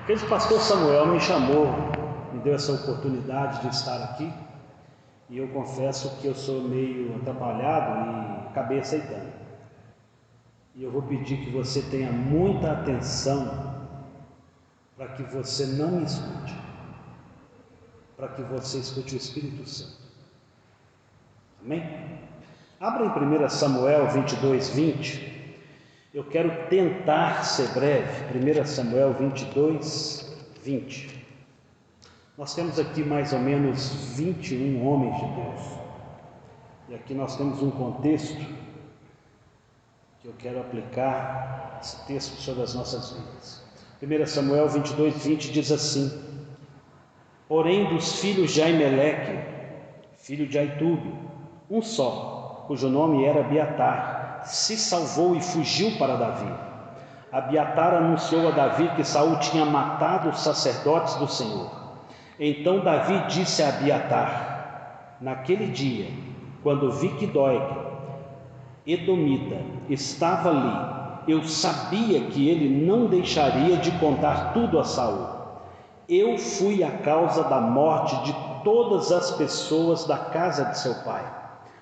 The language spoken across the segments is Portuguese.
Aquele pastor Samuel me chamou, me deu essa oportunidade de estar aqui, e eu confesso que eu sou meio atrapalhado e acabei aceitando. E eu vou pedir que você tenha muita atenção para que você não me escute, para que você escute o Espírito Santo. Amém? Abra em 1 Samuel 22, 20. Eu quero tentar ser breve. 1 Samuel 22, 20. Nós temos aqui mais ou menos 21 homens de Deus. E aqui nós temos um contexto que eu quero aplicar esse texto sobre as nossas vidas. 1 Samuel 22, 20 diz assim: Porém dos filhos de Aimeleque, filho de Aitube, um só, cujo nome era Abiatar, se salvou e fugiu para Davi. Abiatar anunciou a Davi que Saul tinha matado os sacerdotes do Senhor. Então Davi disse a Abiatar: naquele dia, quando vi que Doeg, edomita, estava ali, eu sabia que ele não deixaria de contar tudo a Saul. Eu fui a causa da morte de todas as pessoas da casa de seu pai.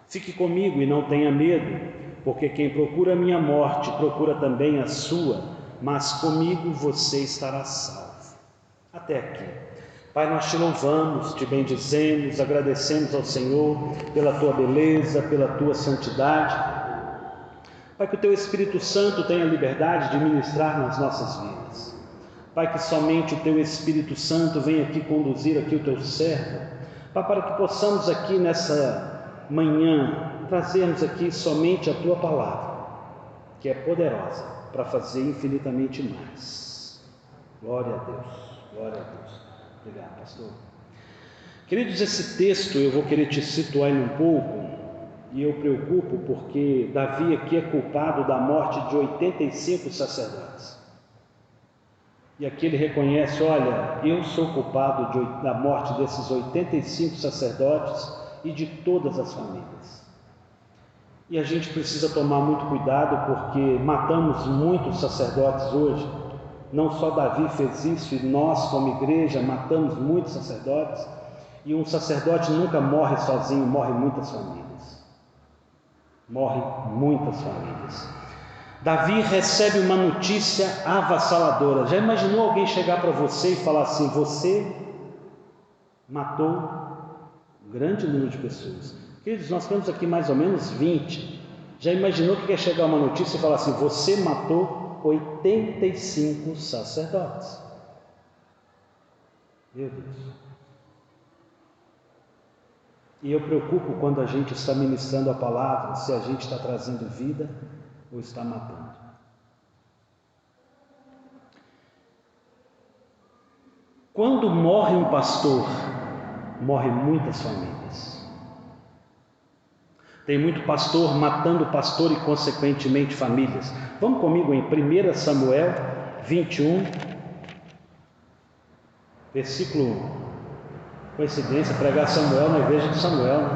Fique comigo e não tenha medo, porque quem procura a minha morte procura também a sua, mas comigo você estará salvo. Até aqui. Pai, nós te louvamos, te bendizemos, agradecemos ao Senhor pela tua beleza, pela tua santidade. Pai, que o teu Espírito Santo tenha liberdade de ministrar nas nossas vidas. Pai, que somente o teu Espírito Santo venha aqui conduzir aqui o teu servo. Pai, para que possamos aqui nessa manhã trazermos aqui somente a tua palavra, que é poderosa para fazer infinitamente mais. Glória a Deus, glória a Deus. Obrigado, pastor. Queridos, esse texto eu vou querer te situar em um pouco, e eu preocupo porque Davi aqui é culpado da morte de 85 sacerdotes. E aqui ele reconhece: olha, eu sou culpado da morte desses 85 sacerdotes e de todas as famílias. E a gente precisa tomar muito cuidado, porque matamos muitos sacerdotes hoje. Não só Davi fez isso, e nós como igreja matamos muitos sacerdotes. E um sacerdote nunca morre sozinho, morre muitas famílias. Morre muitas famílias. Davi recebe uma notícia avassaladora. Já imaginou alguém chegar para você e falar assim: você matou um grande número de pessoas? Queridos, nós temos aqui mais ou menos 20. Já imaginou que quer chegar uma notícia e falar assim: você matou 85 sacerdotes? Meu Deus. E eu preocupo quando a gente está ministrando a palavra, se a gente está trazendo vida ou está matando. Quando morre um pastor, morrem muitas famílias. Tem muito pastor matando pastor e consequentemente famílias. Vamos comigo em 1 Samuel 21, versículo 1. Coincidência, pregar Samuel na igreja de Samuel, né?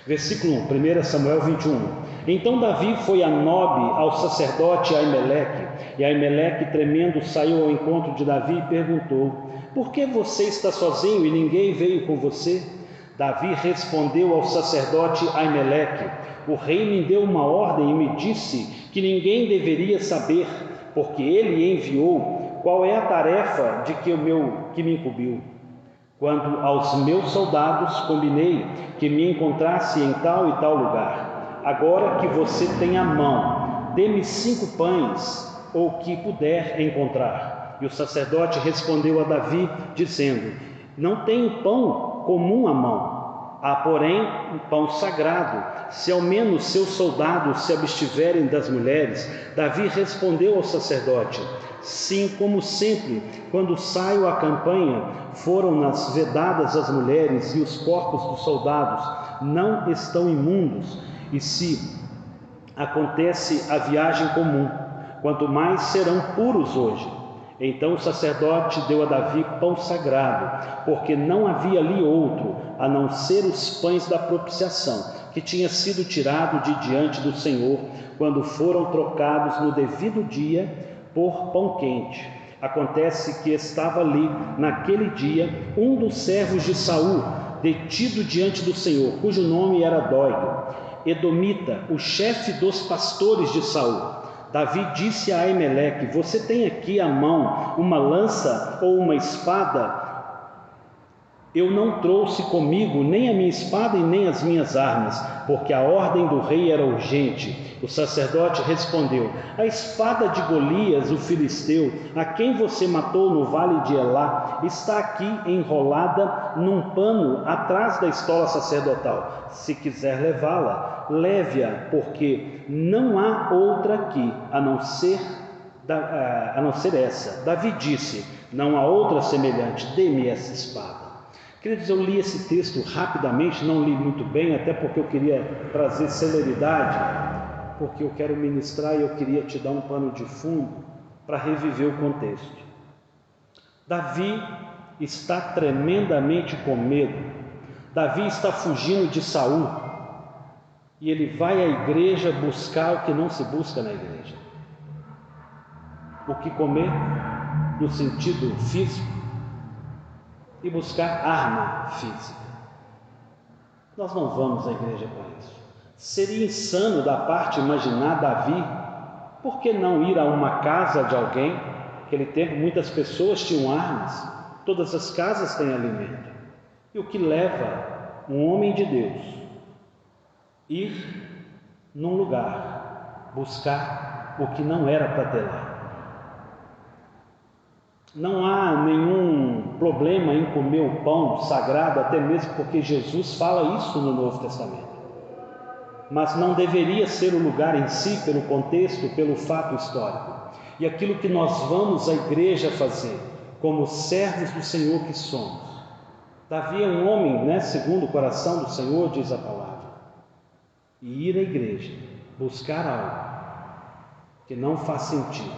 Versículo 1, 1 Samuel 21. Então Davi foi a Nobe, ao sacerdote Aimeleque, e Aimeleque, tremendo, saiu ao encontro de Davi e perguntou: por que você está sozinho e ninguém veio com você? Davi respondeu ao sacerdote Aimeleque: o rei me deu uma ordem e me disse que ninguém deveria saber, porque ele enviou. Qual é a tarefa de que me incumbiu? Quanto aos meus soldados, combinei que me encontrasse em tal e tal lugar. Agora que você tem à mão, dê-me 5 pães, ou o que puder encontrar. E o sacerdote respondeu a Davi, dizendo: não tenho pão comum à mão, há porém um pão sagrado, se ao menos seus soldados se abstiverem das mulheres. Davi respondeu ao sacerdote: sim, como sempre, quando saio à campanha, foram-nas vedadas as mulheres, e os corpos dos soldados não estão imundos, e se acontece a viagem comum, quanto mais serão puros hoje. Então o sacerdote deu a Davi pão sagrado, porque não havia ali outro, a não ser os pães da propiciação, que tinha sido tirado de diante do Senhor, quando foram trocados no devido dia por pão quente. Acontece que estava ali, naquele dia, um dos servos de Saul, detido diante do Senhor, cujo nome era Doido, edomita, o chefe dos pastores de Saul. Davi disse a Aimeleque: você tem aqui à mão uma lança ou uma espada? Eu não trouxe comigo nem a minha espada e nem as minhas armas, porque a ordem do rei era urgente. O sacerdote respondeu: a espada de Golias, o filisteu, a quem você matou no vale de Elá, está aqui enrolada num pano atrás da estola sacerdotal. Se quiser levá-la, leve-a, porque não há outra aqui, a não ser essa. Davi disse: não há outra semelhante, dê-me essa espada. Queridos, eu li esse texto rapidamente, não li muito bem, até porque eu queria trazer celeridade, porque eu quero ministrar e eu queria te dar um pano de fundo para reviver o contexto. Davi está tremendamente com medo. Davi está fugindo de Saul e ele vai à igreja buscar o que não se busca na igreja. O que comer, no sentido físico, e buscar arma física. Nós não vamos à igreja para isso. Seria insano da parte imaginar Davi, por que não ir a uma casa de alguém? Naquele tempo muitas pessoas tinham armas, todas as casas têm alimento. E o que leva um homem de Deus ir num lugar, buscar o que não era para ter lá? Não há nenhum problema em comer o pão sagrado, até mesmo porque Jesus fala isso no Novo Testamento. Mas não deveria ser o lugar em si, pelo contexto, pelo fato histórico. E aquilo que nós vamos à igreja fazer, como servos do Senhor que somos. Davi é um homem, segundo o coração do Senhor, diz a palavra. E ir à igreja, buscar algo que não faz sentido,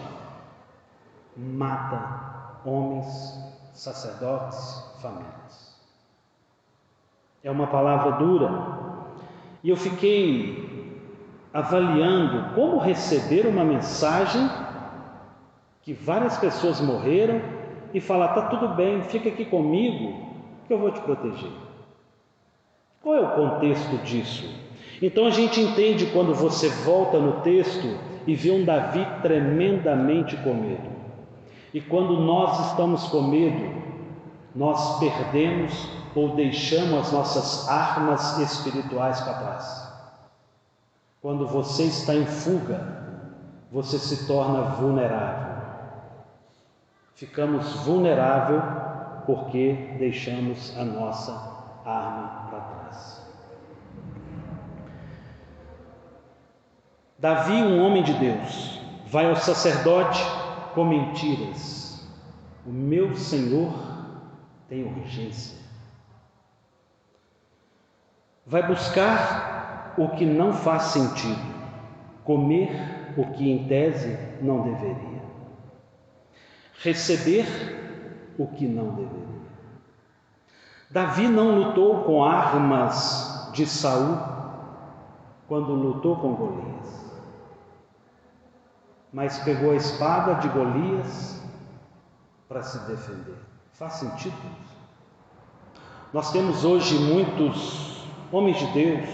mata homens, sacerdotes, famílias. É uma palavra dura. E eu fiquei avaliando como receber uma mensagem que várias pessoas morreram e falar: está tudo bem, fica aqui comigo que eu vou te proteger. Qual é o contexto disso? Então a gente entende quando você volta no texto e vê um Davi tremendamente com medo. E quando nós estamos com medo, nós perdemos ou deixamos as nossas armas espirituais para trás. Quando você está em fuga, você se torna vulnerável. Ficamos vulneráveis porque deixamos a nossa arma para trás. Davi, um homem de Deus, vai ao sacerdote com mentiras. O meu Senhor tem urgência. Vai buscar o que não faz sentido, comer o que em tese não deveria, receber o que não deveria. Davi não lutou com armas de Saul quando lutou com Golias, mas pegou a espada de Golias para se defender. Faz sentido isso? Nós temos hoje muitos homens de Deus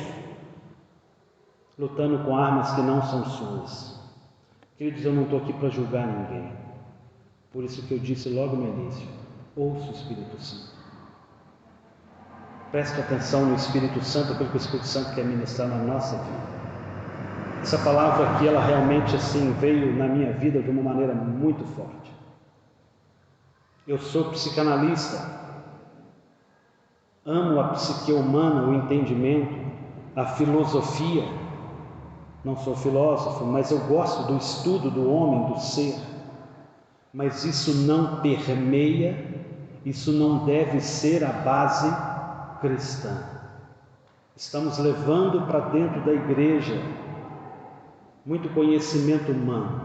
lutando com armas que não são suas. Queridos, eu não estou aqui para julgar ninguém. Por isso que eu disse logo no início: ouça o Espírito Santo. Preste atenção no Espírito Santo, aquilo que o Espírito Santo quer ministrar na nossa vida. Essa palavra aqui, ela realmente veio na minha vida de uma maneira muito forte. Eu sou psicanalista, amo a psique humana, o entendimento, a filosofia. Não sou filósofo, mas eu gosto do estudo do homem, do ser. Mas isso não permeia, isso não deve ser a base cristã. Estamos levando para dentro da igreja muito conhecimento humano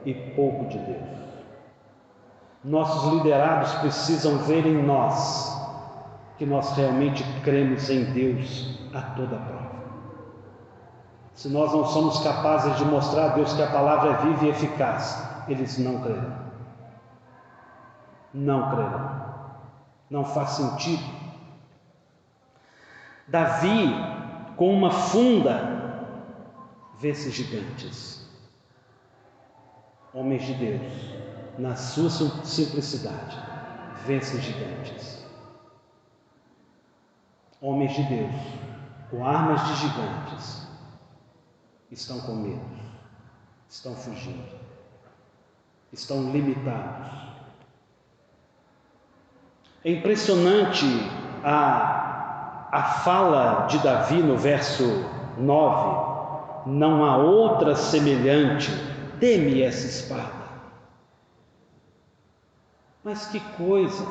e pouco de Deus. Nossos liderados precisam ver em nós que nós realmente cremos em Deus a toda prova. Se nós não somos capazes de mostrar a Deus que a palavra é viva e eficaz, eles não crerão. não crerão. Não faz sentido. Davi, com uma funda, vê-se gigantes. Homens de Deus, na sua simplicidade, vê-se gigantes. Homens de Deus, com armas de gigantes, estão com medo, estão fugindo, estão limitados. É impressionante a fala de Davi no verso 9: não há outra semelhante, dê-me essa espada. Mas que coisa!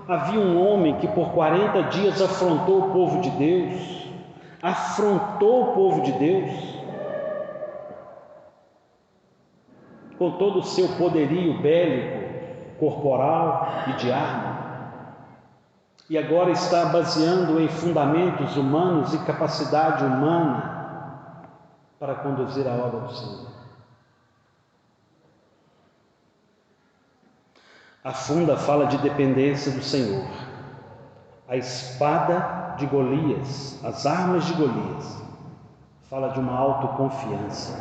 Havia um homem que por 40 dias afrontou o povo de Deus, com todo o seu poderio bélico, corporal e de arma, e agora está baseando em fundamentos humanos e capacidade humana para conduzir a obra do Senhor. A funda fala de dependência do Senhor. A espada de Golias, as armas de Golias, fala de uma autoconfiança.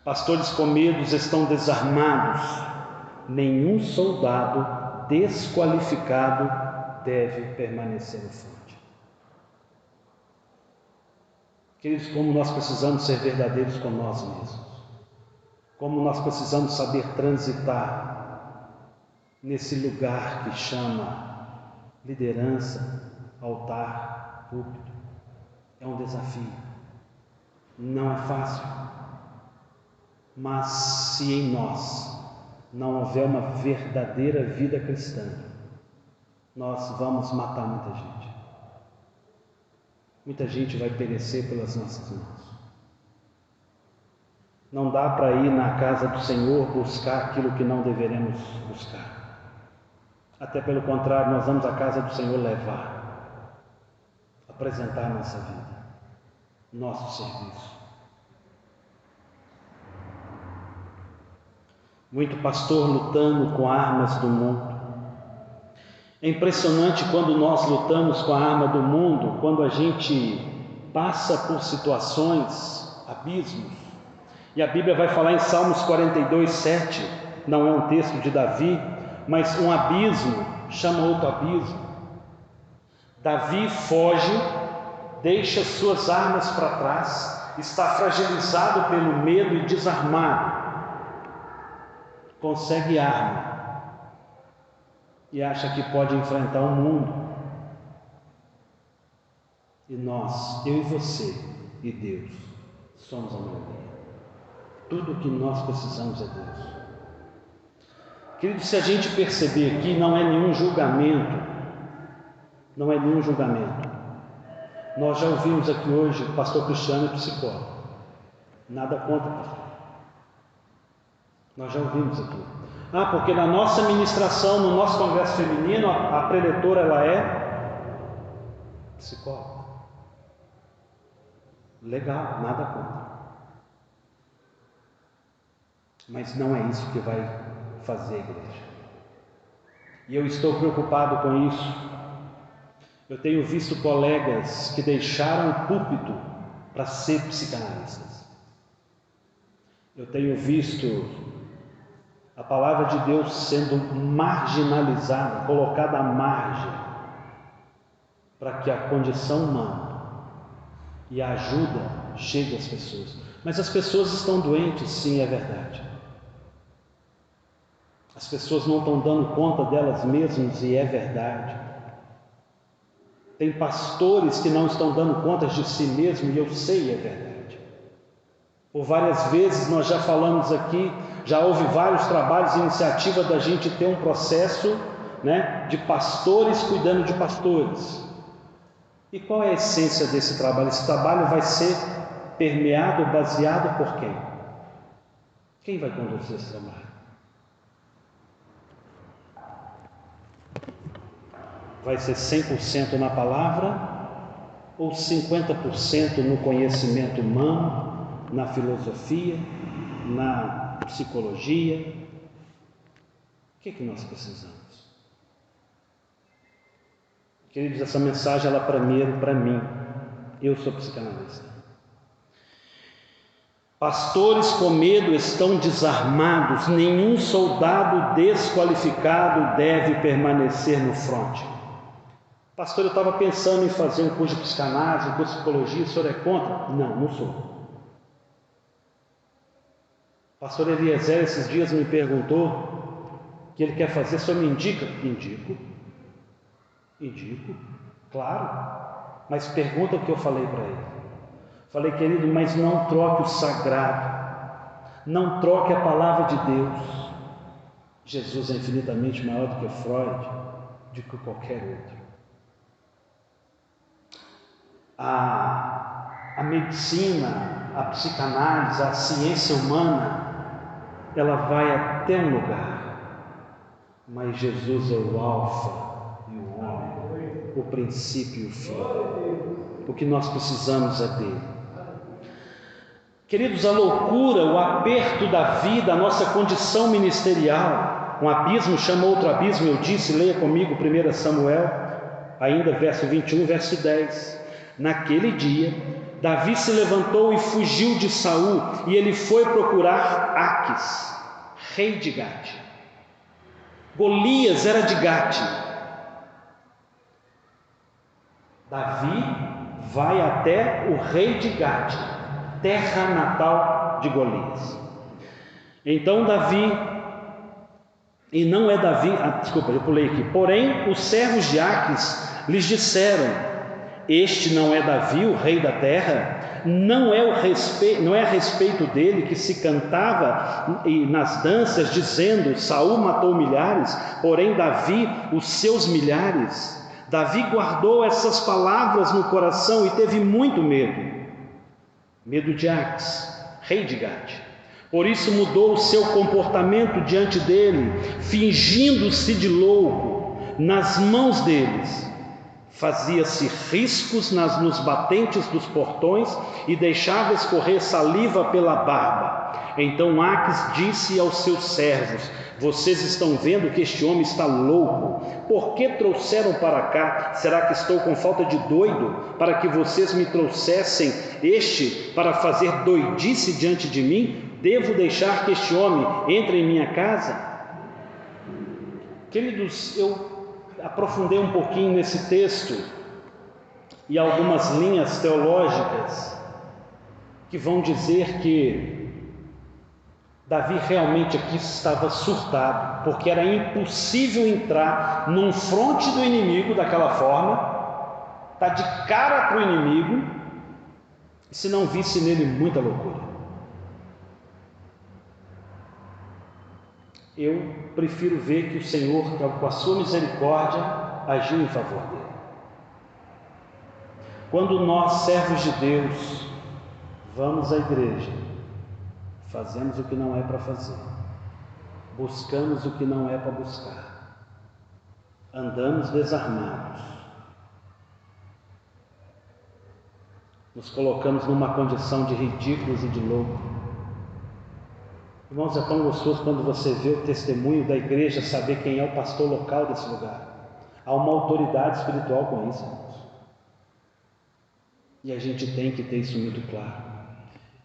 Pastores com medos estão desarmados. Nenhum soldado desqualificado deve permanecer no fronte. Queridos, como nós precisamos ser verdadeiros com nós mesmos. Como nós precisamos saber transitar nesse lugar que chama liderança, altar, púlpito. É um desafio. Não é fácil. Mas se em nós não houver uma verdadeira vida cristã, nós vamos matar muita gente. Muita gente vai perecer pelas nossas mãos. Não dá para ir na casa do Senhor buscar aquilo que não deveremos buscar. Até pelo contrário, nós vamos à casa do Senhor levar, apresentar nossa vida, nosso serviço. Muito pastor lutando com armas do mundo. É impressionante quando nós lutamos com a arma do mundo, quando a gente passa por situações, abismos. E a Bíblia vai falar em Salmos 42:7, não é um texto de Davi, mas um abismo chama outro abismo. Davi foge, deixa suas armas para trás, está fragilizado pelo medo e desarmado. Consegue arma e acha que pode enfrentar o mundo. E nós, eu e você e Deus, somos a maioria. Tudo o que nós precisamos é Deus. Querido, se a gente perceber aqui, não é nenhum julgamento. Nós já ouvimos aqui hoje, o pastor Cristiano é psicólogo. Nada contra, pastor. Nós já ouvimos aqui. Porque na nossa ministração, no nosso congresso feminino, a preletora ela é psicóloga. Legal, nada contra. Mas não é isso que vai fazer a igreja. E eu estou preocupado com isso. Eu tenho visto colegas que deixaram o púlpito para ser psicanalistas. Eu tenho visto a palavra de Deus sendo marginalizada, colocada à margem, para que a condição humana e a ajuda chegue às pessoas. Mas as pessoas estão doentes, sim, é verdade. As pessoas não estão dando conta delas mesmas, e é verdade. Tem pastores que não estão dando conta de si mesmos, e eu sei, é verdade. Por várias vezes nós já falamos aqui, já houve vários trabalhos, iniciativa da gente ter um processo, de pastores cuidando de pastores. E qual é a essência desse trabalho? Esse trabalho vai ser permeado, baseado por quem? Quem vai conduzir esse trabalho? Vai ser 100% na palavra ou 50% no conhecimento humano, na filosofia, na psicologia. O que nós precisamos? Queridos, essa mensagem ela primeiro para mim. Eu sou psicanalista. Pastores com medo estão desarmados. Nenhum soldado desqualificado deve permanecer no fronte. Pastor, eu estava pensando em fazer um curso de psicanálise, um curso de psicologia. O senhor é contra? Não, não sou. Pastor Eliezer esses dias me perguntou que ele quer fazer. O senhor me indica? Indico, claro, mas pergunta o que eu falei para ele. Falei, querido, mas não troque o sagrado, não troque a palavra de Deus. Jesus é infinitamente maior do que Freud, do que qualquer outro. A medicina, a psicanálise, a ciência humana, ela vai até um lugar, mas Jesus é o alfa e o ômega, o princípio e o fim. O que nós precisamos é dele. Queridos, a loucura, o aperto da vida, a nossa condição ministerial, um abismo chama outro abismo. Eu disse, leia comigo 1 Samuel, ainda verso 21, verso 10. Naquele dia, Davi se levantou e fugiu de Saul, e ele foi procurar Aques, rei de Gate. Golias era de Gate. Davi vai até o rei de Gate, terra natal de Golias. Então Davi, e não é Davi, desculpa, eu pulei aqui. Porém, os servos de Aques lhes disseram: este não é Davi, o rei da terra? Não é a respeito dele que se cantava nas danças, dizendo: Saul matou milhares, porém Davi os seus milhares. Davi guardou essas palavras no coração e teve muito medo de Aques, rei de Gate. Por isso mudou o seu comportamento diante dele, fingindo-se de louco. Nas mãos deles fazia-se riscos nos batentes dos portões e deixava escorrer saliva pela barba. Então Aques disse aos seus servos: vocês estão vendo que este homem está louco? Por que trouxeram para cá? Será que estou com falta de doido para que vocês me trouxessem este para fazer doidice diante de mim? Devo deixar que este homem entre em minha casa? Queridos, eu aprofundei um pouquinho nesse texto e algumas linhas teológicas que vão dizer que Davi realmente aqui estava surtado, porque era impossível entrar num fronte do inimigo daquela forma, tá de cara para o inimigo, se não visse nele muita loucura. Eu prefiro ver que o Senhor, com a sua misericórdia, agiu em favor dele. Quando nós, servos de Deus, vamos à igreja, fazemos o que não é para fazer, buscamos o que não é para buscar, andamos desarmados, nos colocamos numa condição de ridículos e de louco. Irmãos, é tão gostoso quando você vê o testemunho da igreja, saber quem é o pastor local desse lugar. Há uma autoridade espiritual com isso, irmãos. E a gente tem que ter isso muito claro.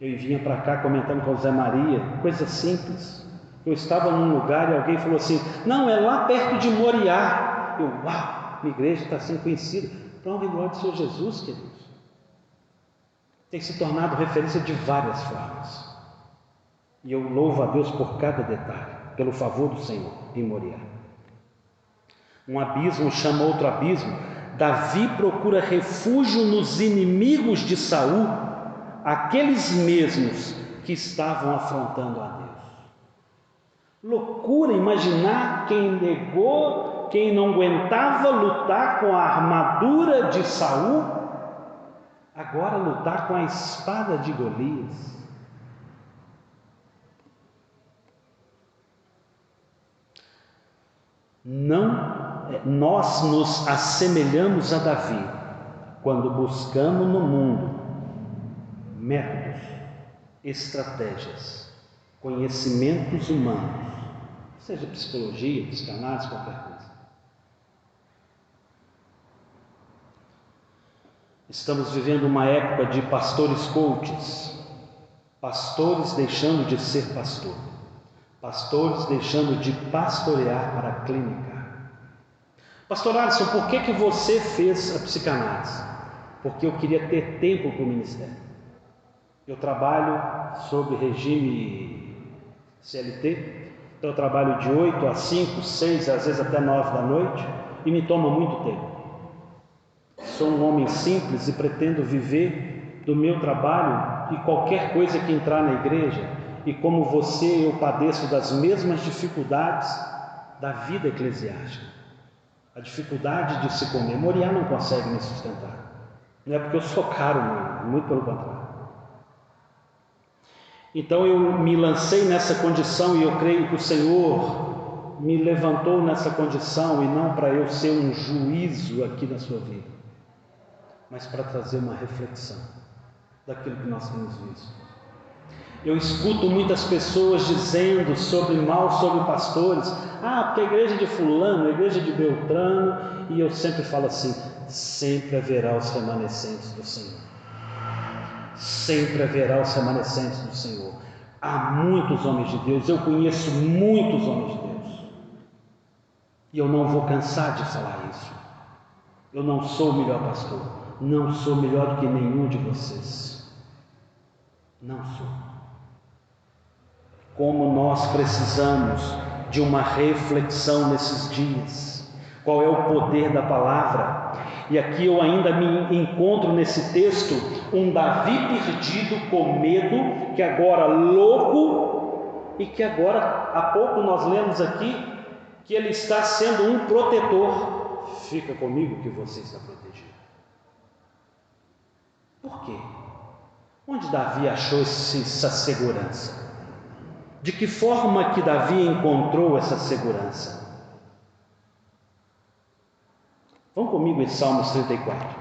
Eu vinha para cá comentando com o Zé Maria, coisa simples. Eu estava num lugar e alguém falou assim: não, é lá perto de Moriá. Eu, uau, minha igreja está sendo conhecida. Para onde glória do Senhor Jesus, queridos? Tem se tornado referência de várias formas. E eu louvo a Deus por cada detalhe, pelo favor do Senhor em Moriá. Um abismo chama outro abismo. Davi procura refúgio nos inimigos de Saul, aqueles mesmos que estavam afrontando a Deus. Loucura imaginar quem negou, quem não aguentava lutar com a armadura de Saul, agora lutar com a espada de Golias. Nós nos assemelhamos a Davi quando buscamos no mundo métodos, estratégias conhecimentos humanos, seja psicologia, psicanálise, qualquer coisa. Estamos vivendo uma época de pastores coaches, pastores deixando de ser pastor, pastores deixando de pastorear para a clínica. Pastor Alisson, por que você fez a psicanálise? Porque eu queria ter tempo para o ministério. Eu trabalho sob regime CLT, então eu trabalho de 8 a 5, 6, às vezes até 9 da noite, e me toma muito tempo. Sou um homem simples e pretendo viver do meu trabalho e qualquer coisa que entrar na igreja, e como você, eu padeço das mesmas dificuldades da vida eclesiástica. A dificuldade de se comer. Moriá não consegue me sustentar. Não é porque eu sou caro, não, muito pelo contrário. Então eu me lancei nessa condição e eu creio que o Senhor me levantou nessa condição, e não para eu ser um juízo aqui na sua vida, mas para trazer uma reflexão daquilo que nós temos visto. Eu escuto muitas pessoas dizendo mal sobre pastores, porque a igreja de fulano, a igreja de Beltrano, e eu sempre falo assim, sempre haverá os remanescentes do Senhor. Sempre haverá os remanescentes do Senhor. Há muitos homens de Deus, eu conheço muitos homens de Deus, e eu não vou cansar de falar isso. Eu não sou o melhor pastor, não sou melhor do que nenhum de vocês, não sou. Como nós precisamos de uma reflexão nesses dias. Qual é o poder da palavra? E aqui eu ainda me encontro nesse texto um Davi perdido com medo, que agora louco, e que agora, há pouco nós lemos aqui, que ele está sendo um protetor. Fica comigo que você está protegido. Por quê? Onde Davi achou essa segurança? De que forma que Davi encontrou essa segurança? Vão comigo em Salmos 34.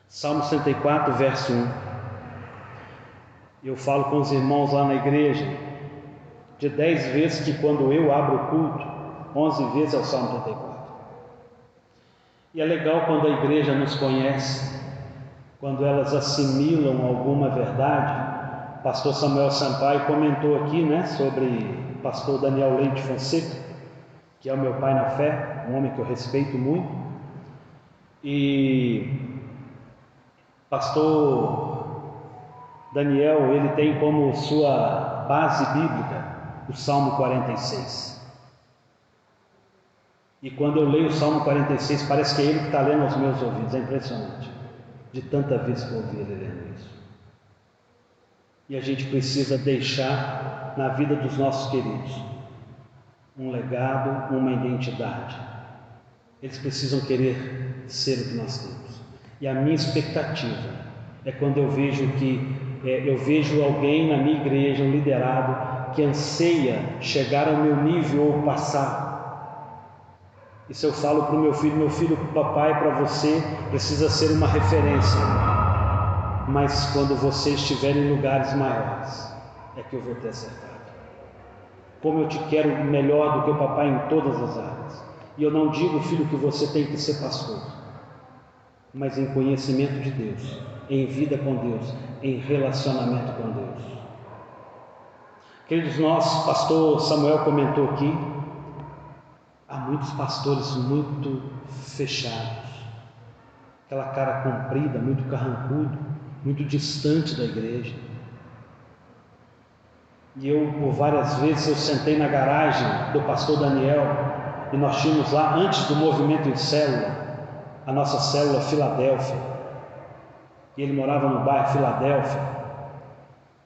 Salmos 34, verso 1. Eu falo com os irmãos lá na igreja, de 10 vezes que quando eu abro o culto, 11 vezes é o Salmo 34. E é legal quando a igreja nos conhece, quando elas assimilam alguma verdade. Pastor Samuel Sampaio comentou aqui, sobre pastor Daniel Leite Fonseca, que é o meu pai na fé, um homem que eu respeito muito. E pastor Daniel, ele tem como sua base bíblica o Salmo 46. E quando eu leio o Salmo 46, parece que é ele que está lendo aos meus ouvidos. É impressionante, de tanta vez que eu ouvi ele lendo isso. E a gente precisa deixar na vida dos nossos queridos um legado, uma identidade. Eles precisam querer ser o que nós temos. E a minha expectativa é quando eu vejo alguém na minha igreja, um liderado, que anseia chegar ao meu nível ou passar. E se eu falo para o meu filho, papai, para você precisa ser uma referência, mas quando você estiver em lugares maiores, é que eu vou ter acertado. Como eu te quero melhor do que o papai em todas as áreas. E eu não digo, filho, que você tem que ser pastor, mas em conhecimento de Deus, em vida com Deus, em relacionamento com Deus. Queridos, pastor Samuel comentou aqui, há muitos pastores muito fechados, aquela cara comprida, muito carrancudo, muito distante da igreja. E eu, por várias vezes, eu sentei na garagem do pastor Daniel, e nós tínhamos lá, antes do movimento em célula, a nossa célula Filadélfia, e ele morava no bairro Filadélfia,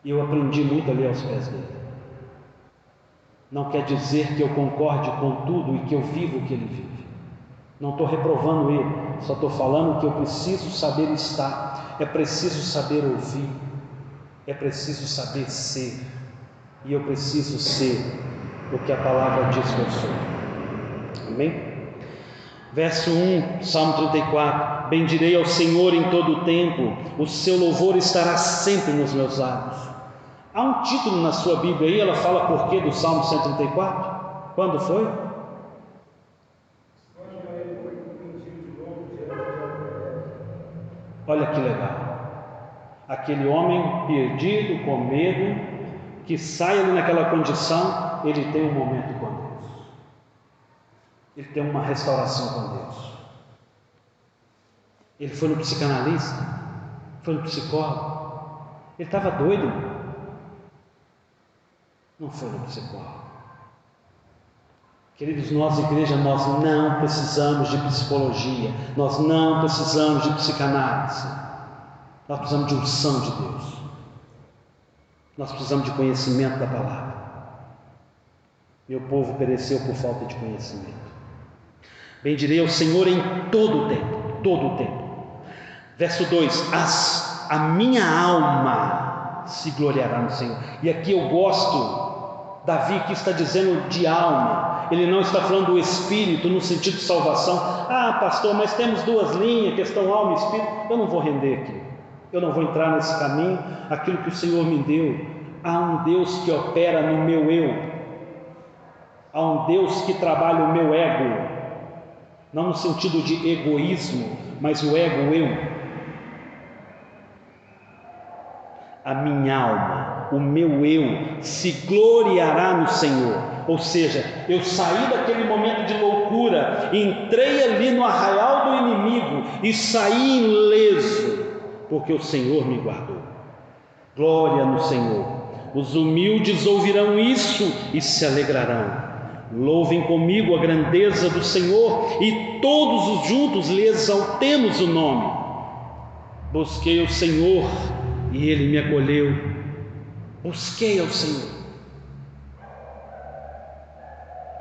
e eu aprendi muito ali aos pés dele. Não quer dizer que eu concorde com tudo e que eu vivo o que ele vive. Não estou reprovando ele, só estou falando que eu preciso saber estar, é preciso saber ouvir, é preciso saber ser, e eu preciso ser o que a palavra diz que eu sou. Amém? Verso 1, Salmo 34: bendirei ao Senhor em todo o tempo, o seu louvor estará sempre nos meus lábios. Há um título na sua Bíblia aí, ela fala por quê do Salmo 134? Quando foi? Olha que legal. Aquele homem perdido, com medo, que sai ali naquela condição, ele tem um momento com Deus. Ele tem uma restauração com Deus. Ele foi no psicanalista, foi no psicólogo. Ele estava doido. Não foi no psicólogo. Queridos, nós, igreja, nós não precisamos de psicologia, nós não precisamos de psicanálise, nós precisamos de unção de Deus, nós precisamos de conhecimento da palavra. Meu povo pereceu por falta de conhecimento. Bendirei ao Senhor em todo o tempo, todo o tempo. Verso 2: a minha alma se gloriará no Senhor. E aqui eu gosto, Davi aqui está dizendo de alma, ele não está falando do espírito no sentido de salvação. Ah, pastor, mas temos duas linhas, questão alma e espírito. Eu não vou render aqui, eu não vou entrar nesse caminho. Aquilo que o Senhor me deu, há um Deus que opera no meu eu, há um Deus que trabalha o meu ego, não no sentido de egoísmo, mas o ego, o eu. A minha alma, o meu eu, se gloriará no Senhor. Ou seja, eu saí daquele momento de loucura, entrei ali no arraial do inimigo e saí ileso, porque o Senhor me guardou. Glória no Senhor. Os humildes ouvirão isso e se alegrarão. Louvem comigo a grandeza do Senhor e todos os juntos lhe exaltemos o nome. Busquei o Senhor e Ele me acolheu. Busquei ao Senhor.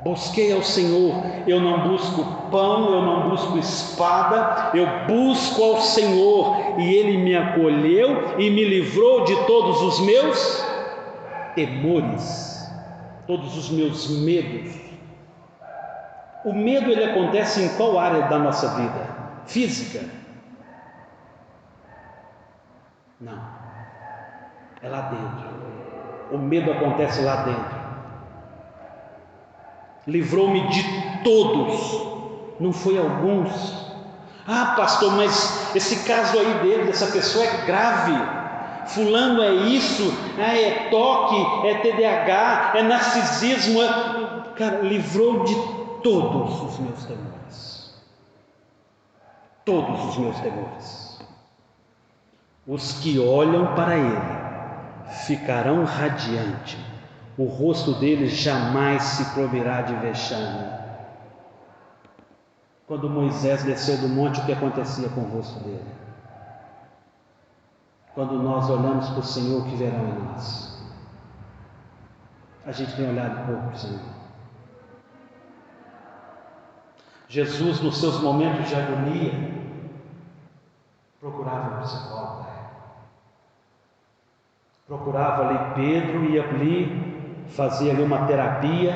Busquei ao Senhor. Eu não busco pão, eu não busco espada, eu busco ao Senhor e Ele me acolheu e me livrou de todos os meus temores, todos os meus medos. O medo, ele acontece em qual área da nossa vida? Física? Não, é lá dentro. O medo acontece lá dentro. Livrou-me de todos, não foi alguns. Ah, pastor, mas esse caso aí dele, dessa pessoa é grave. Fulano é isso, é toque, é TDAH, é narcisismo. Cara, livrou de todos os meus temores. Todos os meus temores. Os que olham para Ele ficarão radiantes, o rosto deles jamais se cobrirá de vexame. Quando Moisés desceu do monte, o que acontecia com o rosto dele? Quando nós olhamos para o Senhor, o que verão em nós? A gente tem olhado pouco para o Senhor. Jesus, nos seus momentos de agonia, procurava um psicólogo. Procurava ali Pedro, ia ali, fazia ali uma terapia.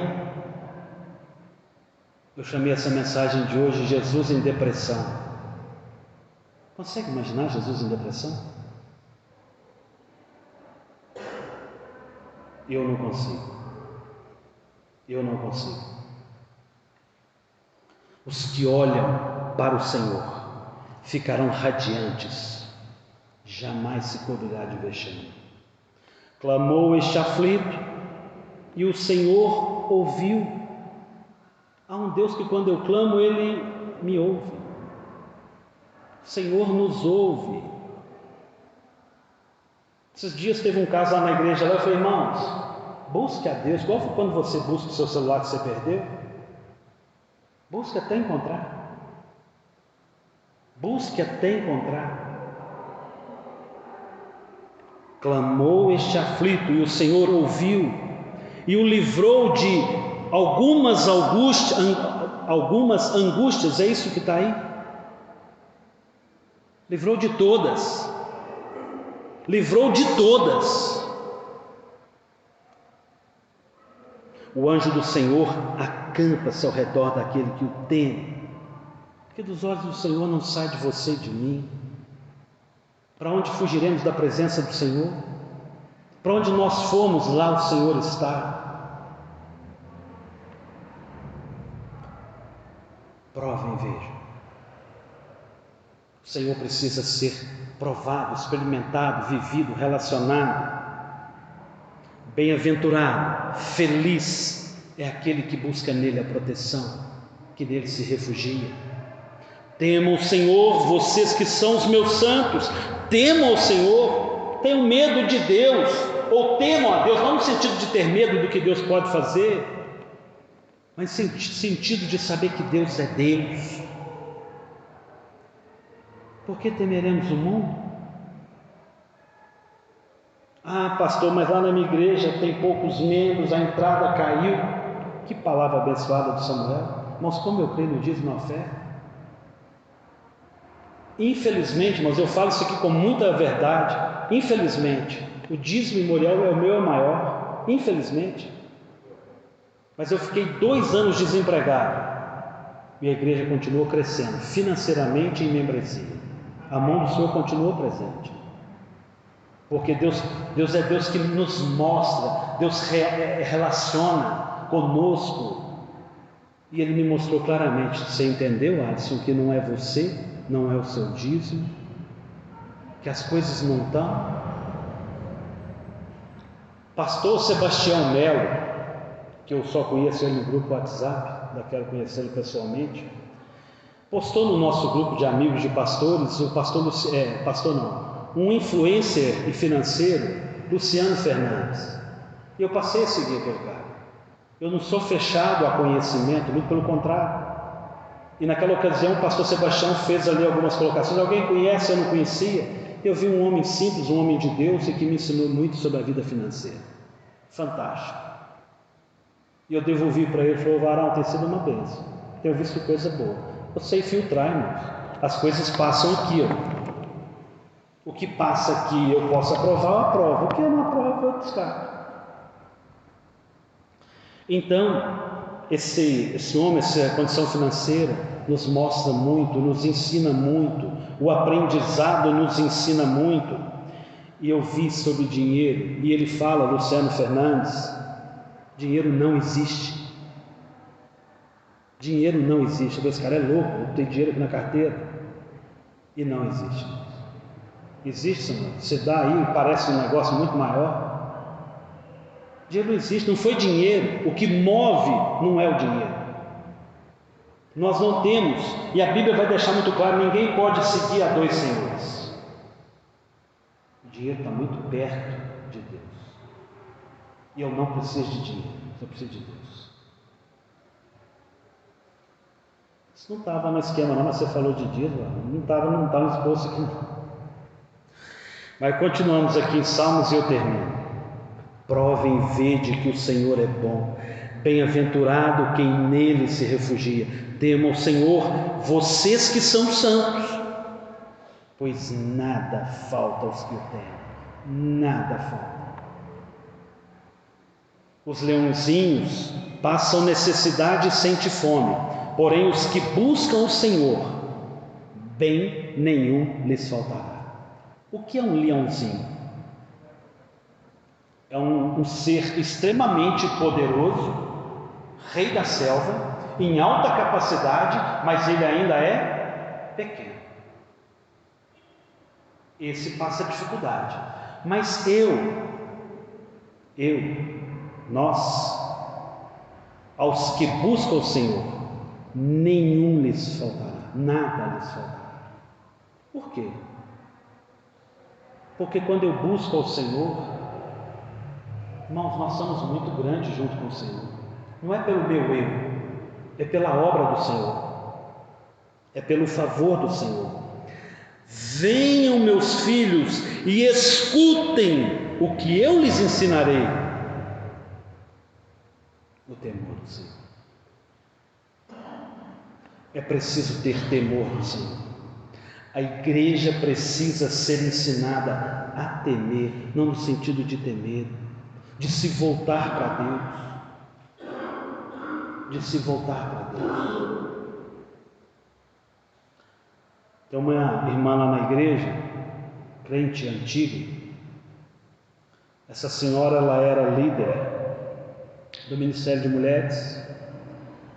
Eu chamei essa mensagem de hoje, Jesus em depressão. Consegue imaginar Jesus em depressão? Eu não consigo. Eu não consigo. Os que olham para o Senhor ficarão radiantes, jamais se cobrirá de vexame. Clamou este aflito e o Senhor ouviu. Há um Deus que quando eu clamo, Ele me ouve. O Senhor nos ouve. Esses dias teve um caso lá na igreja, lá eu falei, irmãos, busque a Deus. Qual foi quando você busca o seu celular que você perdeu? Busque até encontrar. Busque até encontrar. Clamou este aflito e o Senhor ouviu e o livrou de algumas angústias. É isso que está aí? Livrou de todas. Livrou de todas. O anjo do Senhor acampa-se ao redor daquele que o teme. Porque dos olhos do Senhor não sai de você e de mim. Para onde fugiremos da presença do Senhor? Para onde nós formos, lá o Senhor está. Provem e vejam. O Senhor precisa ser provado, experimentado, vivido, relacionado. Bem-aventurado, feliz é aquele que busca nele a proteção, que nele se refugia. Temam o Senhor, vocês que são os meus santos. Temam o Senhor, tenham medo de Deus, ou temam a Deus, não no sentido de ter medo do que Deus pode fazer, mas no sentido de saber que Deus é Deus. Por que temeremos o mundo? Ah, pastor, mas lá na minha igreja tem poucos membros, a entrada caiu. Que palavra abençoada de Samuel. Mas como eu creio no dízimo e na oferta? Infelizmente, mas eu falo isso aqui com muita verdade, infelizmente, o dízimo memorial é o meu maior, infelizmente. Mas eu fiquei 2 anos desempregado e a igreja continuou crescendo, financeiramente e em membresia. A mão do Senhor continuou presente. Porque Deus é Deus que nos mostra, Deus relaciona conosco. E Ele me mostrou claramente, você entendeu, Alisson, que não é você, não é o seu dízimo, que as coisas não estão. Pastor Sebastião Melo, que eu só conheço ele no grupo WhatsApp, quero conhecê-lo pessoalmente, postou no nosso grupo de amigos de pastores, um influencer e financeiro, Luciano Fernandes. E eu passei a seguir aquele cara. Eu não sou fechado a conhecimento, muito pelo contrário. E naquela ocasião o pastor Sebastião fez ali algumas colocações. Alguém conhece, eu não conhecia. Eu vi um homem simples, um homem de Deus, e que me ensinou muito sobre a vida financeira. Fantástico. E eu devolvi para ele, falou: Varão, tem sido uma bênção, tenho visto coisa boa. Eu sei filtrar, irmãos. As coisas passam aqui, ó. O que passa aqui eu posso aprovar, eu aprovo. O que eu não aprovo, eu descarto. Então, esse homem, essa condição financeira nos mostra muito, nos ensina muito. O aprendizado nos ensina muito. E eu vi sobre dinheiro, e ele fala, Luciano Fernandes, dinheiro não existe. Dinheiro não existe. Esse cara é louco, não tem dinheiro aqui na carteira. E não existe. Existe, Senhor. Você dá aí, parece um negócio muito maior. Dinheiro não existe, não foi dinheiro. O que move não é o dinheiro. Nós não temos, e a Bíblia vai deixar muito claro, ninguém pode seguir a 2 senhores. O dinheiro está muito perto de Deus. E eu não preciso de dinheiro, eu preciso de Deus. Isso não estava no esquema não, mas você falou de dinheiro, não estava no esboço aqui não. Mas continuamos aqui em Salmos e eu termino. Provem e vede que o Senhor é bom. Bem-aventurado quem nele se refugia. Temam o Senhor, vocês que são santos, pois nada falta aos que o temem. Nada falta. Os leãozinhos passam necessidade e sentem fome, porém os que buscam o Senhor, bem nenhum lhes faltará. O que é um leãozinho? É um ser extremamente poderoso, rei da selva, em alta capacidade, mas ele ainda é pequeno. Esse passa dificuldade. Mas nós, aos que buscam o Senhor, nenhum lhes faltará, nada lhes faltará. Por quê? Porque quando eu busco ao Senhor, irmãos, nós somos muito grandes junto com o Senhor. Não é pelo meu eu, é pela obra do Senhor, é pelo favor do Senhor. Venham, meus filhos, e escutem o que eu lhes ensinarei. O temor do Senhor. É preciso ter temor do Senhor. A igreja precisa ser ensinada a temer, não no sentido de ter medo, de se voltar para Deus. de se voltar para Deus. Tem uma irmã lá na igreja, crente antiga. Essa senhora, ela era líder do Ministério de Mulheres,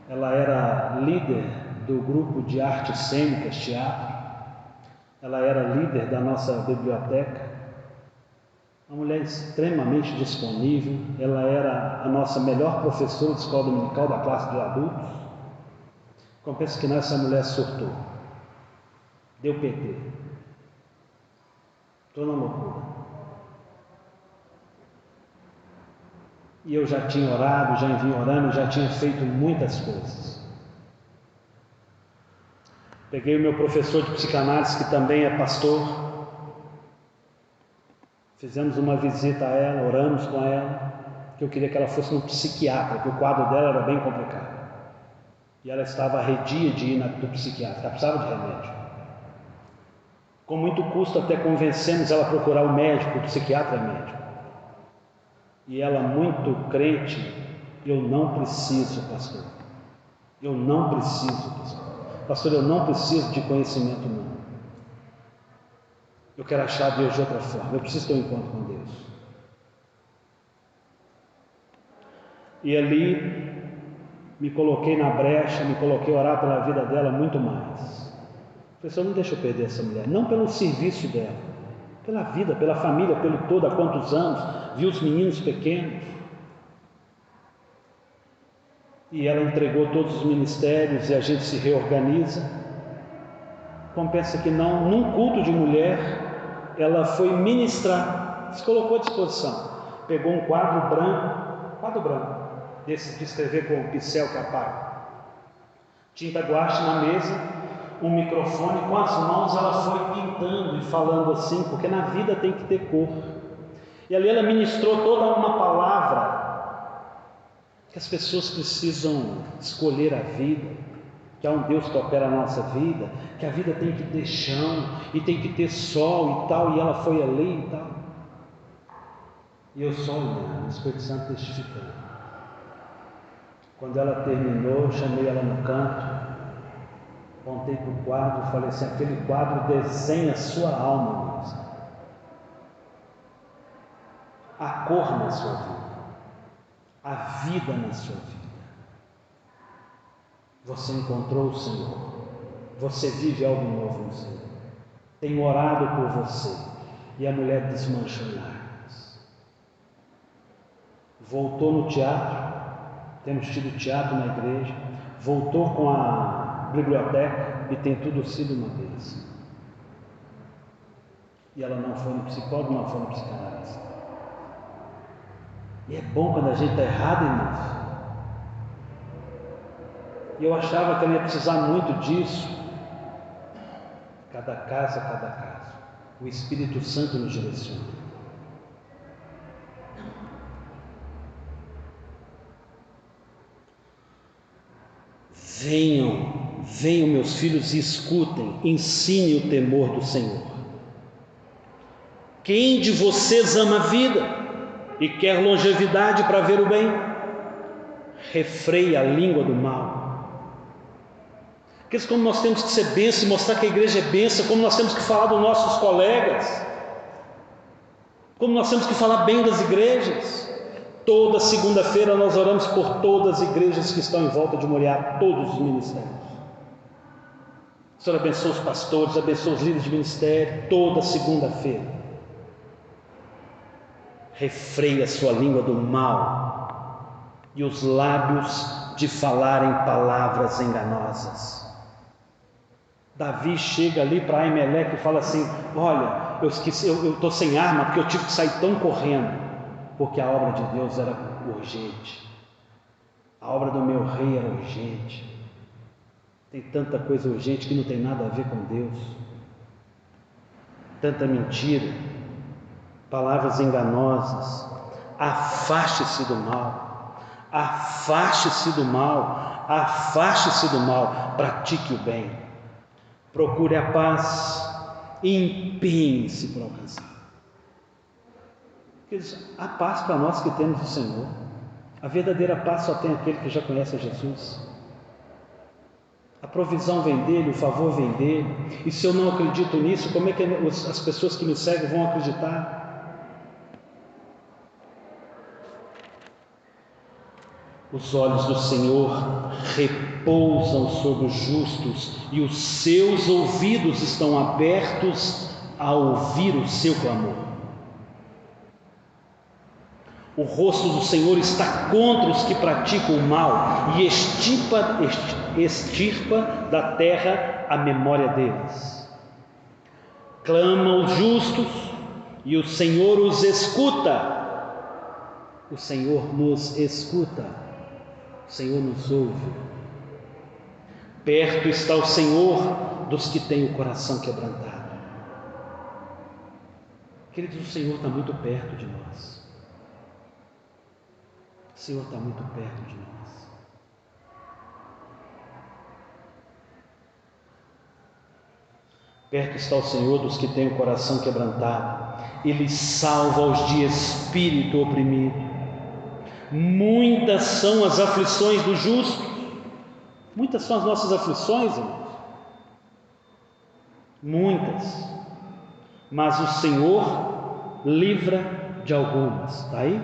ela era líder do grupo de artes cênicas, teatro, ela era líder da nossa biblioteca, uma mulher extremamente disponível, ela era a nossa melhor professora de escola dominical da classe de adultos. Compensa que essa mulher surtou, deu PT, estou na loucura. E eu já tinha orado, já vinha orando, já tinha feito muitas coisas. Peguei o meu professor de psicanálise, que também é pastor, fizemos uma visita a ela, oramos com ela, que eu queria que ela fosse no psiquiatra, porque o quadro dela era bem complicado. E ela estava arredia de ir no psiquiatra, ela precisava de remédio. Com muito custo até convencemos ela a procurar o médico, o psiquiatra é médico. E ela, muito crente, eu não preciso, pastor. Eu não preciso, pastor. Pastor, eu não preciso de conhecimento, não. Eu quero achar Deus de outra forma. Eu preciso ter um encontro com Deus. E ali, me coloquei na brecha, me coloquei a orar pela vida dela muito mais. Falei, Senhor, não deixa eu perder essa mulher. Não pelo serviço dela, pela vida, pela família, pelo todo, há quantos anos, viu os meninos pequenos. E ela entregou todos os ministérios e a gente se reorganiza. Compensa que não, num culto de mulher, ela foi ministrar, se colocou à disposição, pegou um quadro branco, desse de escrever com o pincel que apaga, tinta guache na mesa, um microfone, com as mãos ela foi pintando e falando assim, porque na vida tem que ter cor. E ali ela ministrou toda uma palavra, que as pessoas precisam escolher a vida, que há um Deus que opera a nossa vida, que a vida tem que ter chão, e tem que ter sol e tal, e ela foi ali e tal. E eu só olhando, o Espírito Santo testificando. Quando ela terminou, eu chamei ela no canto, apontei para o quadro e falei assim, aquele quadro desenha a sua alma, Deus. A cor na sua vida, a vida na sua vida. Você encontrou o Senhor, você vive algo novo no Senhor. Tenho orado por você. E a mulher desmanchou em lágrimas. Voltou no teatro, temos tido teatro na igreja, voltou com a biblioteca e tem tudo sido uma bênção. E ela não foi no psicólogo, não foi no psicanalista. E é bom quando a gente está errado, irmãos. E eu achava que ela ia precisar muito disso. Cada caso, o Espírito Santo nos direciona. Venham meus filhos e escutem, ensine o temor do Senhor. Quem de vocês ama a vida e quer longevidade para ver o bem? Refreie a língua do mal. Porque como nós temos que ser bênção e mostrar que a igreja é bênção, como nós temos que falar dos nossos colegas, como nós temos que falar bem das igrejas. Toda segunda-feira nós oramos por todas as igrejas que estão em volta de Moriá, todos os ministérios. O Senhor abençoe os pastores, abençoe os líderes de ministério, toda segunda-feira. Refreie a sua língua do mal e os lábios de falarem palavras enganosas. Davi chega ali para Aimeleque e fala assim, olha, eu estou sem arma porque eu tive que sair tão correndo, porque a obra de Deus era urgente, a obra do meu rei era urgente. Tem tanta coisa urgente que não tem nada a ver com Deus, tanta mentira, palavras enganosas. Afaste-se do mal, afaste-se do mal, afaste-se do mal, pratique o bem, procure a paz e empenhe-se por alcançar. A paz para nós que temos o Senhor. A verdadeira paz só tem aquele que já conhece a Jesus. A provisão vem dele, o favor vem dele. E se eu não acredito nisso, como é que as pessoas que me seguem vão acreditar? Os olhos do Senhor repousam sobre os justos e os seus ouvidos estão abertos a ouvir o seu clamor. O rosto do Senhor está contra os que praticam o mal e extirpa da terra a memória deles. Clamam os justos e o Senhor os escuta. O Senhor nos escuta. O Senhor nos ouve. Perto está o Senhor dos que têm o coração quebrantado. Queridos, o Senhor está muito perto de nós. O Senhor está muito perto de nós. Perto está o Senhor dos que têm o coração quebrantado. Ele salva os de espírito oprimido. Muitas são as aflições do justo. Muitas são as nossas aflições, irmãos. Muitas. Mas o Senhor livra de algumas. Está aí?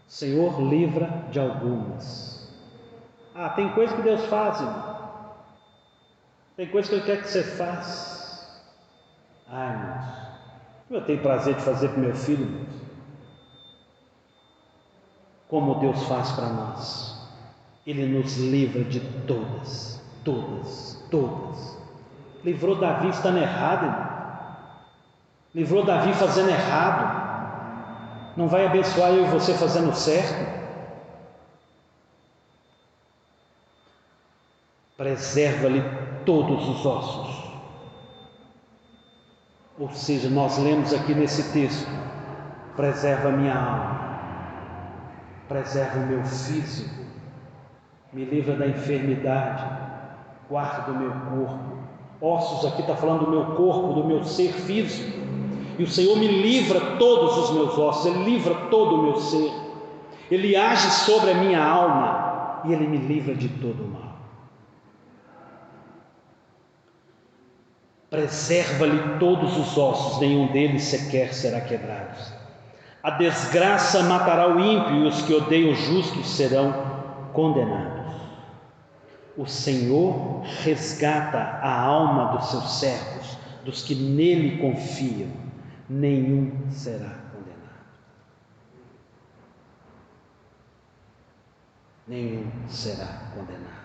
O Senhor livra de algumas. Tem coisa que Deus faz, irmão. Tem coisa que Ele quer que você faça. Irmãos, eu tenho prazer de fazer para o meu filho, irmãos. Como Deus faz para nós. Ele nos livra de todas. Livrou Davi estando errado, irmão. Livrou Davi fazendo errado. Não vai abençoar eu e você fazendo certo? Preserva-lhe todos os ossos. Ou seja, nós lemos aqui nesse texto: preserva a minha alma. Preserva o meu físico, me livra da enfermidade, guarda do meu corpo. Ossos aqui está falando do meu corpo, do meu ser físico. E o Senhor me livra todos os meus ossos, Ele livra todo o meu ser. Ele age sobre a minha alma e Ele me livra de todo o mal. Preserva-lhe todos os ossos, nenhum deles sequer será quebrado. A desgraça matará o ímpio e os que odeiam o justo serão condenados. O Senhor resgata a alma dos seus servos, dos que nele confiam, nenhum será condenado. Nenhum será condenado.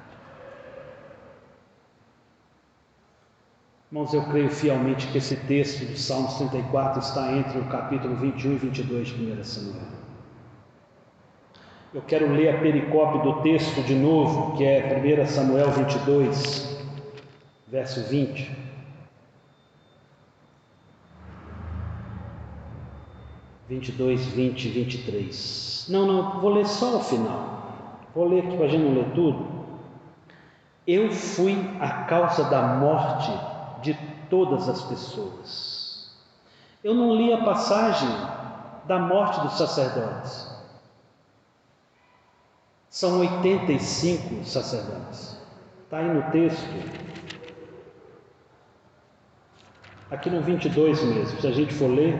Irmãos, eu creio fielmente que esse texto do Salmos 34 está entre o capítulo 21 e 22 de 1 Samuel. Eu quero ler a pericope do texto de novo, que é 1 Samuel 22, verso 20. (22, 20 e 23). Não, vou ler só o final. Vou ler aqui para a gente não ler tudo. Eu fui a causa da morte de todas as pessoas. Eu não li a passagem da morte dos sacerdotes. São 85 sacerdotes. Está aí no texto. Aqui no 22 mesmo, se a gente for ler.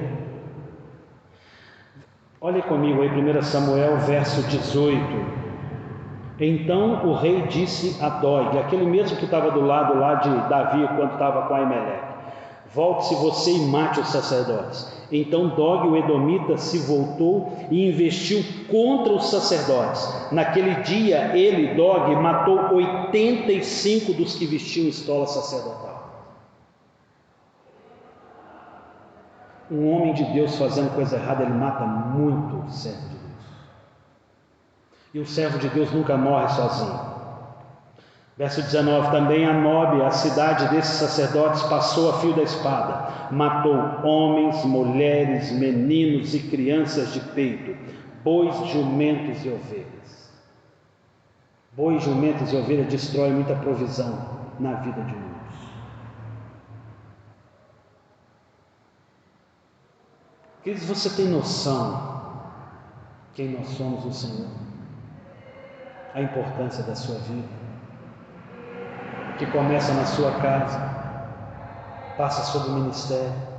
Olhe comigo aí, 1 Samuel, verso 18. Então o rei disse a Dog, aquele mesmo que estava do lado lá de Davi quando estava com Aimeleque: volte-se você e mate os sacerdotes. Então Dog, o edomita, se voltou e investiu contra os sacerdotes. Naquele dia ele, Dog, matou 85 dos que vestiam estola sacerdotal. Um homem de Deus fazendo coisa errada, ele mata muito o servo de Deus. E o servo de Deus nunca morre sozinho. Verso 19: também a Nobe, a cidade desses sacerdotes, passou a fio da espada, matou homens, mulheres, meninos e crianças de peito, bois, jumentos e ovelhas. Bois, jumentos e ovelhas destroem muita provisão na vida de muitos. Queridos, você tem noção quem nós somos no Senhor? a importância da sua vida, que começa na sua casa, passa sobre o ministério.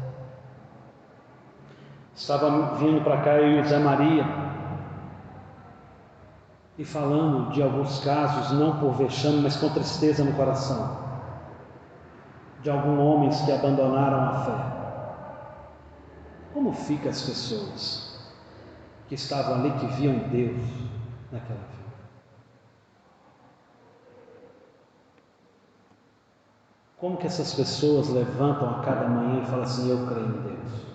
Estava vindo para cá eu e o Zé Maria, e falando de alguns casos, não por vexame, mas com tristeza no coração, de alguns homens que abandonaram a fé. Como ficam as pessoas que estavam ali, que viam Deus naquela vida? Como que essas pessoas levantam a cada manhã e falam assim: eu creio em Deus?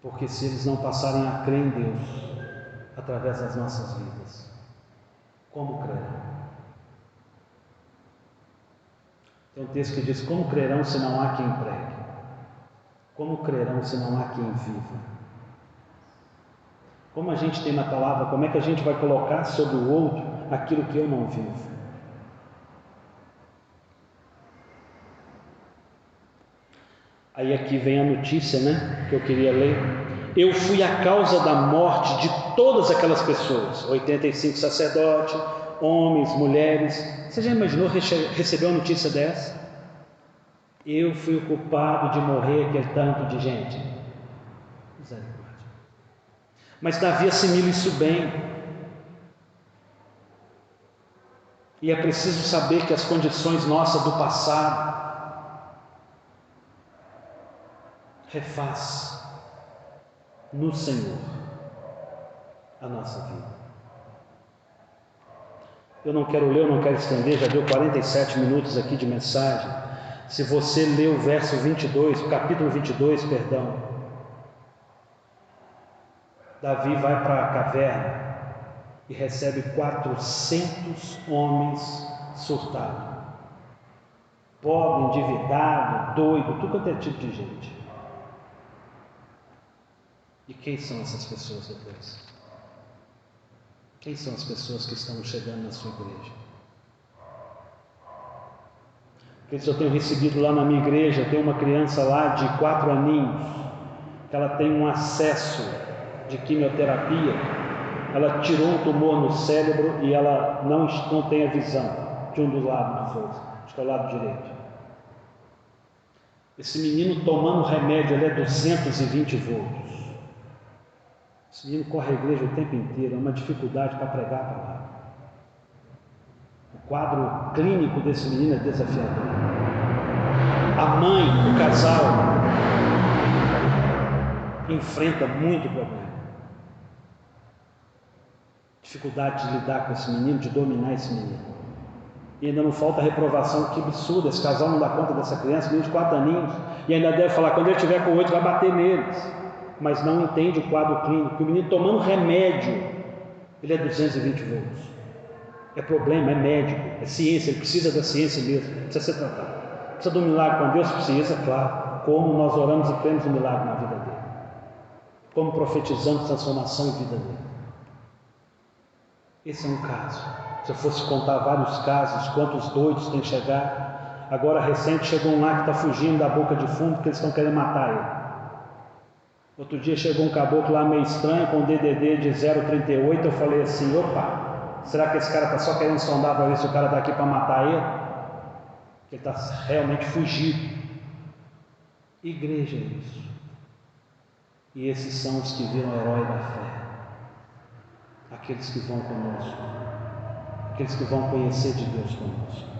Porque se eles não passarem a crer em Deus através das nossas vidas, como crerão? Tem um texto que diz: como crerão se não há quem pregue? Como crerão se não há quem viva? Como a gente tem na palavra, como é que a gente vai colocar sobre o outro aquilo que eu não vivo? Aí aqui vem a notícia, né, que eu queria ler. Eu fui a causa da morte de todas aquelas pessoas, 85 sacerdotes, homens, mulheres. Você já imaginou receber uma notícia dessa? Eu fui o culpado de morrer aquele tanto de gente. Misericórdia. Mas Davi assimila isso bem. E é preciso saber que as condições nossas do passado refaz no Senhor a nossa vida. Eu não quero ler, eu não quero estender, já deu 47 minutos aqui de mensagem. Se você ler o verso 22, o capítulo 22, perdão, Davi vai para a caverna e recebe 400 homens surtados, pobre, endividado, doido, tudo quanto é tipo de gente. E quem são essas pessoas depois? Quem são as pessoas que estão chegando na sua igreja? Porque eu tenho recebido lá na minha igreja, tem uma criança lá de 4 aninhos, que ela tem um acesso de quimioterapia, ela tirou um tumor no cérebro e ela não tem a visão de um dos lados dos outros, acho que é o lado direito. Esse menino tomando remédio, ele é 220 volts. Esse menino corre a igreja o tempo inteiro, é uma dificuldade para pregar a palavra. O quadro clínico desse menino é desafiador. A mãe, o casal, enfrenta muito problema. Dificuldade de lidar com esse menino, de dominar esse menino. E ainda não falta reprovação, que absurdo, esse casal não dá conta dessa criança, menino de 4 aninhos, e ainda deve falar, quando ele tiver com 8 vai bater neles. Mas não entende o quadro clínico, o menino tomando remédio, ele é 220 volts. É problema, é médico, é ciência, ele precisa da ciência mesmo, precisa ser tratado. Precisa do milagre com Deus? Precisa, claro. Como nós oramos e temos um milagre na vida dele. Como profetizamos transformação em vida dele. Esse é um caso. Se eu fosse contar vários casos, quantos doidos tem chegado. Agora recente chegou um lá que está fugindo da boca de fumo porque eles estão querendo matar ele. Outro dia chegou um caboclo lá meio estranho com DDD de 038, eu falei assim, opa, será que esse cara está só querendo sondar para ver se o cara está aqui para matar ele? Que ele está realmente fugido. Igreja é isso. E esses são os que viram o herói da fé. Aqueles que vão conosco. Aqueles que vão conhecer de Deus conosco.